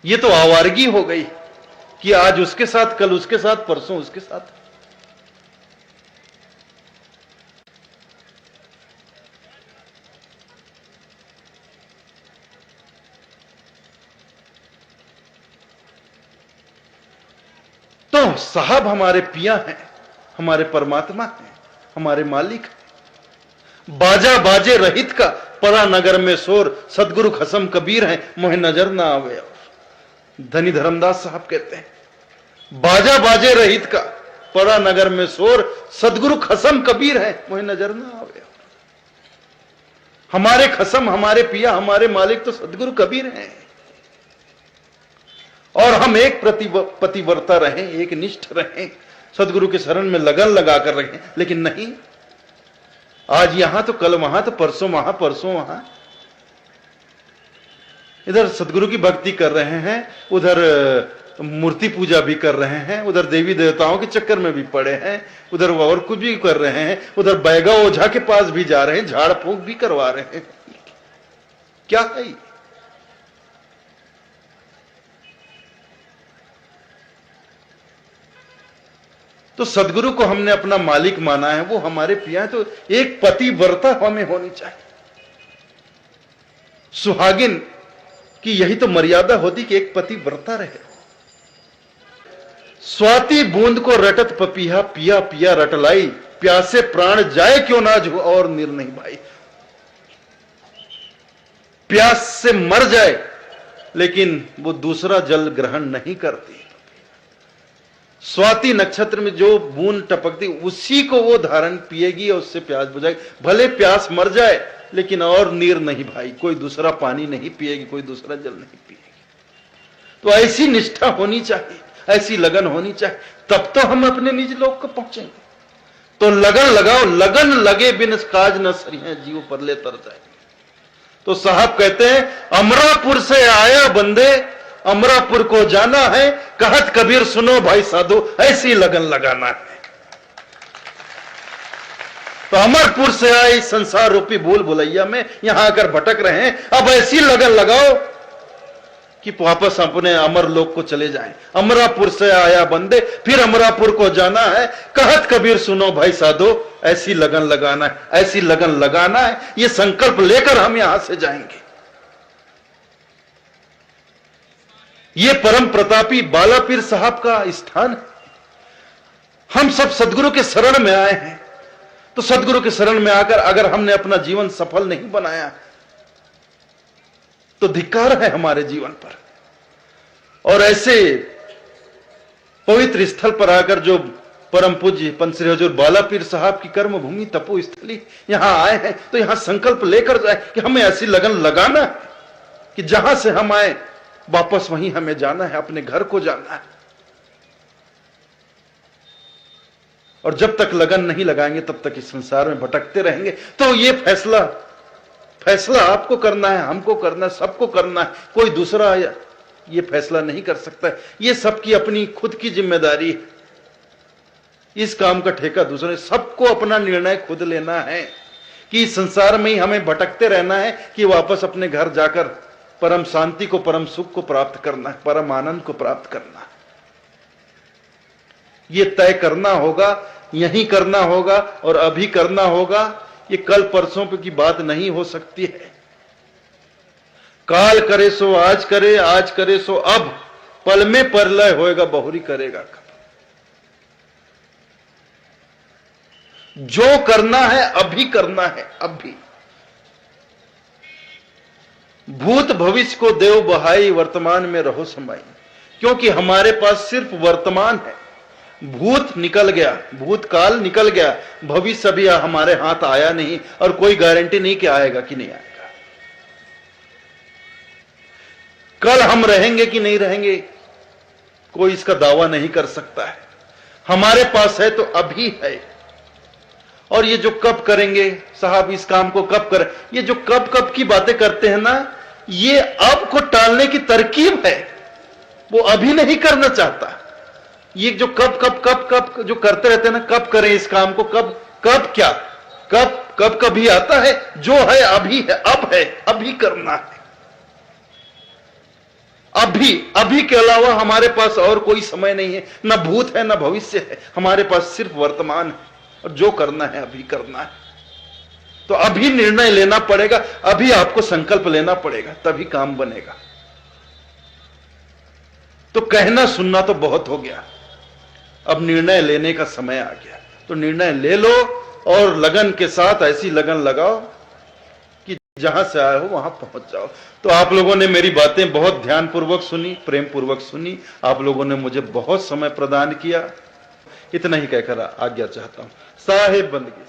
ये तो आवारगी हो गई कि आज उसके साथ, कल उसके साथ, परसों उसके साथ। तो साहब हमारे पिया हैं, हमारे परमात्मा हैं, हमारे मालिक हैं। बाजा बाजे रहित का परा नगर में शोर, सदगुरु खसम कबीर हैं, मोहे नजर ना आवे। धनी धर्मदास साहब कहते हैं बाजा बाजे रहित का परा नगर में शोर, सदगुरु खसम कबीर है, मुझे नजर ना आवे। हमारे खसम, हमारे पिया, हमारे मालिक तो सदगुरु कबीर हैं। और हम एक पतिव्रता रहें, एक निष्ठ रहें, सदगुरु के शरण में लगन लगाकर रहें। लेकिन नहीं, आज यहां तो कल वहां, तो परसों वहां, परसों वहां। इधर सदगुरु की भक्ति कर रहे हैं, उधर मूर्ति पूजा भी कर रहे हैं, उधर देवी देवताओं के चक्कर में भी पड़े हैं, उधर और कुछ भी कर रहे हैं, उधर बैगा ओझा के पास भी जा रहे हैं, झाड़ फूंक भी करवा रहे हैं। क्या है? तो सदगुरु को हमने अपना मालिक माना है, वो हमारे पिया है, तो एक पतिव्रता हमें होनी चाहिए। सुहागिन की यही तो मर्यादा होती कि एक पतिव्रता रहे। स्वाति बूंद को रटत पपीहा, पिया पिया रटलाई, प्यासे प्राण जाए क्यों ना जो और निर नहीं भाई। प्यास से मर जाए लेकिन वो दूसरा जल ग्रहण नहीं करती। स्वाति नक्षत्र में जो बूंद टपकती उसी को वो धारण पिएगी और उससे प्यास बुझाएगी। भले प्यास मर जाए लेकिन और नीर नहीं भाई, कोई दूसरा पानी नहीं पिएगी, कोई दूसरा जल नहीं पिएगी। तो ऐसी निष्ठा होनी चाहिए, ऐसी लगन होनी चाहिए, तब तो हम अपने निज लोक को पहुंचेंगे। तो लगन लगाओ, लगन लगे बिन काज न सरिया, जीव परले तर जाए। तो साहब कहते हैं अमरापुर से आया बंदे, अमरापुर को जाना है, कहत कबीर सुनो भाई साधु, ऐसी लगन लगाना है। तो अमरपुर से आई संसार रूपी भूल भुलैया में यहां आकर भटक रहे हैं, अब ऐसी लगन लगाओ कि वापस अपने अमर लोक को चले जाएं। अमरापुर से आया बंदे, फिर अमरापुर को जाना है, कहत कबीर सुनो भाई साधो, ऐसी लगन लगाना है, ऐसी लगन लगाना है। ये संकल्प लेकर हम यहां से जाएंगे। ये परम प्रतापी बालापीर साहब का स्थान है। हम सब सदगुरु के शरण में आए हैं, तो सदगुरु के शरण में आकर अगर हमने अपना जीवन सफल नहीं बनाया तो धिक्कार है हमारे जीवन पर। और ऐसे पवित्र स्थल पर आकर जो परम पूज्य पंत श्री हजूर बालापीर साहब की कर्म भूमि तपो स्थली यहां आए हैं, तो यहां संकल्प लेकर जाए कि हमें ऐसी लगन लगाना है कि जहां से हम आए वापस वहीं हमें जाना है, अपने घर को जाना है। और जब तक लगन नहीं लगाएंगे तब तक इस संसार में भटकते रहेंगे। तो ये फैसला आपको करना है, हमको करना है, सबको करना है। कोई दूसरा ये फैसला नहीं कर सकता है। ये सबकी अपनी खुद की जिम्मेदारी है। इस काम का ठेका दूसरे, सबको अपना निर्णय खुद लेना है कि इस संसार में ही हमें भटकते रहना है कि वापस अपने घर जाकर परम शांति को, परम सुख को प्राप्त करना है, परम आनंद को प्राप्त करना है। ये तय करना होगा, यही करना होगा और अभी करना होगा। ये कल परसों की बात नहीं हो सकती है। काल करे सो आज करे, आज करे सो अब, पल में परलय होएगा बहुरी करेगा कब। जो करना है अभी करना है, अभी। भूत भविष्य को देव बहाई, वर्तमान में रहो समाई। क्योंकि हमारे पास सिर्फ वर्तमान है। भूत निकल गया, भूतकाल निकल गया, भविष्य अभी हमारे हाथ आया नहीं और कोई गारंटी नहीं कि आएगा कि नहीं आएगा। कल हम रहेंगे कि नहीं रहेंगे कोई इसका दावा नहीं कर सकता है। हमारे पास है तो अभी है। और ये जो कब करेंगे साहब, इस काम को कब करें, ये जो कब कब की बातें करते हैं ना, ये अब को टालने की तरकीब है। वो अभी नहीं करना चाहता। ये जो कब कब कब कब जो करते रहते हैं ना, कब करें इस काम को, कब कब क्या, कब कब कभी आता है। जो है अभी है, अब है, अभी करना है। अभी अभी के अलावा हमारे पास और कोई समय नहीं है, न भूत है न भविष्य है, हमारे पास सिर्फ वर्तमान है और जो करना है अभी करना है। तो अभी निर्णय लेना पड़ेगा, अभी आपको संकल्प लेना पड़ेगा, तभी काम बनेगा। तो कहना सुनना तो बहुत हो गया, अब निर्णय लेने का समय आ गया। तो निर्णय ले लो और लगन के साथ ऐसी लगन लगाओ कि जहां से आए हो वहां पहुंच जाओ। तो आप लोगों ने मेरी बातें बहुत ध्यानपूर्वक सुनी, प्रेम पूर्वक सुनी, आप लोगों ने मुझे बहुत समय प्रदान किया। इतना ही कहकर आज्ञा चाहता हूं। साहेब बंदगी।